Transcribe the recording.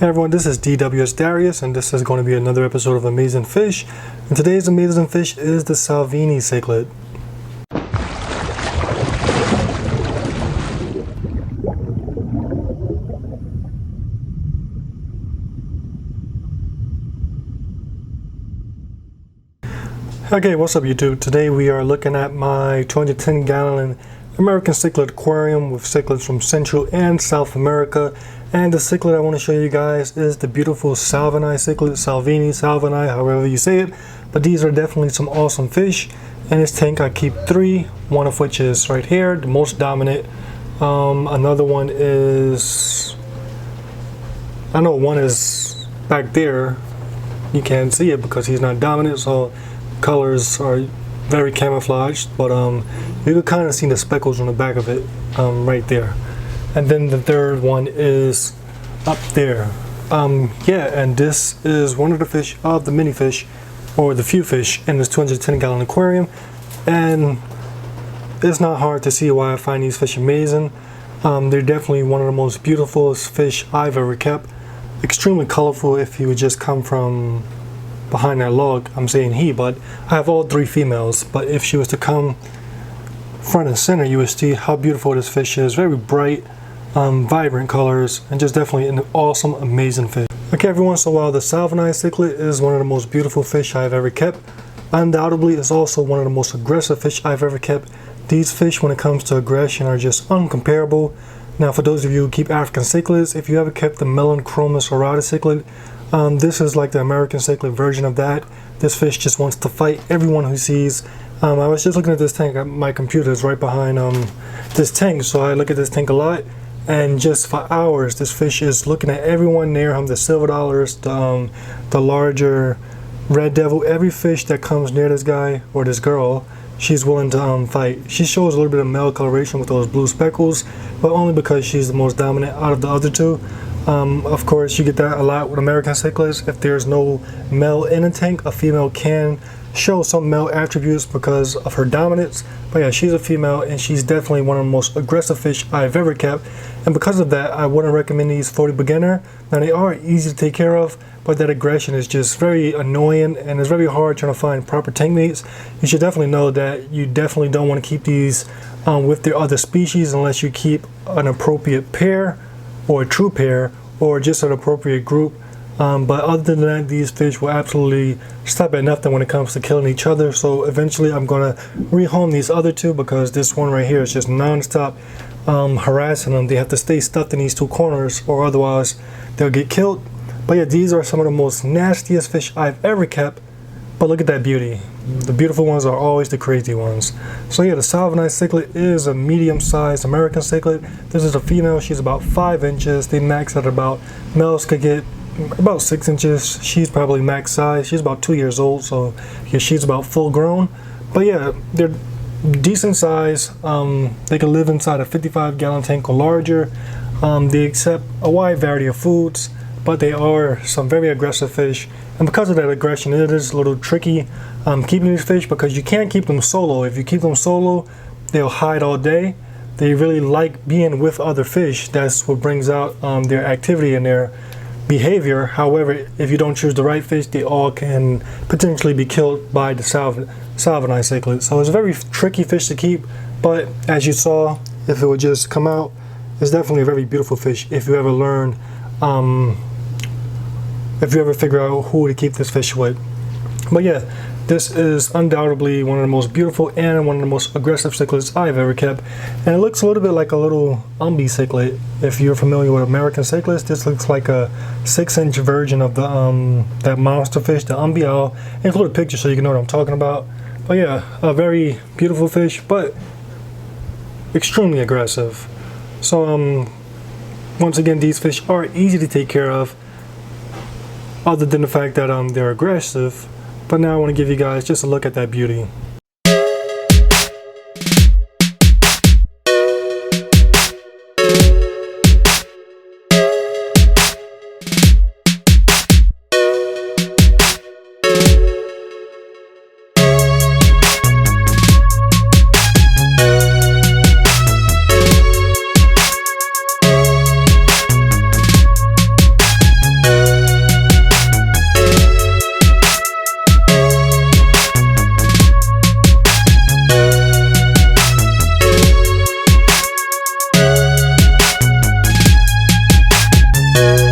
Hey everyone, this is DWS Darius, and this is going to be another episode of Amazing Fish. And today's amazing fish is the Salvini Cichlid. Okay, what's up YouTube? Today we are looking at my 210-gallon American cichlid aquarium with cichlids from Central and South America. And the cichlid I want to show you guys is the beautiful Salvini cichlid, Salvini, however you say it. But these are definitely some awesome fish. In this tank I keep 3, one of which is right here, the most dominant. Another one is, I know one is back there. You can't see it because he's not dominant, so colors are very camouflaged, but you can kind of see the speckles on the back of it right there. And then the third one is up there. Yeah, and this is one of the fish of the mini fish, or the few fish in this 210-gallon aquarium. And it's not hard to see why I find these fish amazing. They're definitely one of the most beautiful fish I've ever kept. Extremely colorful if you would just come from behind that log. I'm saying he, but I have all 3 females. But if she was to come front and center, you would see how beautiful this fish is. Very bright, vibrant colors, and just definitely an awesome, amazing fish. Okay everyone, so while the Salvini cichlid is one of the most beautiful fish I've ever kept, undoubtedly it's also one of the most aggressive fish I've ever kept. These fish, when it comes to aggression, are just uncomparable. Now for those of you who keep African cichlids, if you ever kept the Melanchromis aurata cichlid, this is like the American cichlid version of that. This fish just wants to fight everyone who sees. I was just looking at this tank. My computer is right behind this tank, so I look at this tank a lot. And just for hours, this fish is looking at everyone near him. The silver dollars, the larger red devil. Every fish that comes near this guy or this girl, she's willing to fight. She shows a little bit of male coloration with those blue speckles, but only because she's the most dominant out of the other 2. Of course, you get that a lot with American cichlids. If there's no male in a tank, a female can show some male attributes because of her dominance. But yeah, she's a female, and she's definitely one of the most aggressive fish I've ever kept. And because of that, I wouldn't recommend these for the beginner. Now, they are easy to take care of, but that aggression is just very annoying, and it's very hard trying to find proper tank mates. You should definitely know that you definitely don't want to keep these with their other species unless you keep an appropriate pair, or a true pair, or just an appropriate group. But other than that, these fish will absolutely stop at nothing when it comes to killing each other. So eventually I'm going to rehome these other 2, because this one right here is just non-stop harassing them. They have to stay stuffed in these 2 corners, or otherwise they'll get killed. But yeah, these are some of the most nastiest fish I've ever kept. But look at that beauty. The beautiful ones are always the crazy ones. So yeah, the Salvini cichlid is a medium-sized American cichlid. This is a female. She's about 5 inches. They max at about, males could get about 6 inches. She's probably max size. She's about 2 years old, so yeah, she's about full grown. But yeah, they're decent size. They can live inside a 55-gallon tank or larger. They accept a wide variety of foods, but they are some very aggressive fish. And because of that aggression, it is a little tricky keeping these fish, because you can't keep them solo. If you keep them solo, they'll hide all day. They really like being with other fish. That's what brings out their activity and their behavior. However, if you don't choose the right fish, they all can potentially be killed by the Salvini cichlid. So it's a very tricky fish to keep, but as you saw, if it would just come out, it's definitely a very beautiful fish if you ever learn, if you ever figure out who to keep this fish with. But yeah, this is undoubtedly one of the most beautiful and one of the most aggressive cichlids I've ever kept. And it looks a little bit like a little umbi cichlid. If you're familiar with American cichlids, this looks like a 6-inch version of the that monster fish, the umbi. I'll include a picture so you can know what I'm talking about. But yeah, a very beautiful fish, but extremely aggressive. So once again, these fish are easy to take care of, other than the fact that they're aggressive. But now I want to give you guys just a look at that beauty. bye.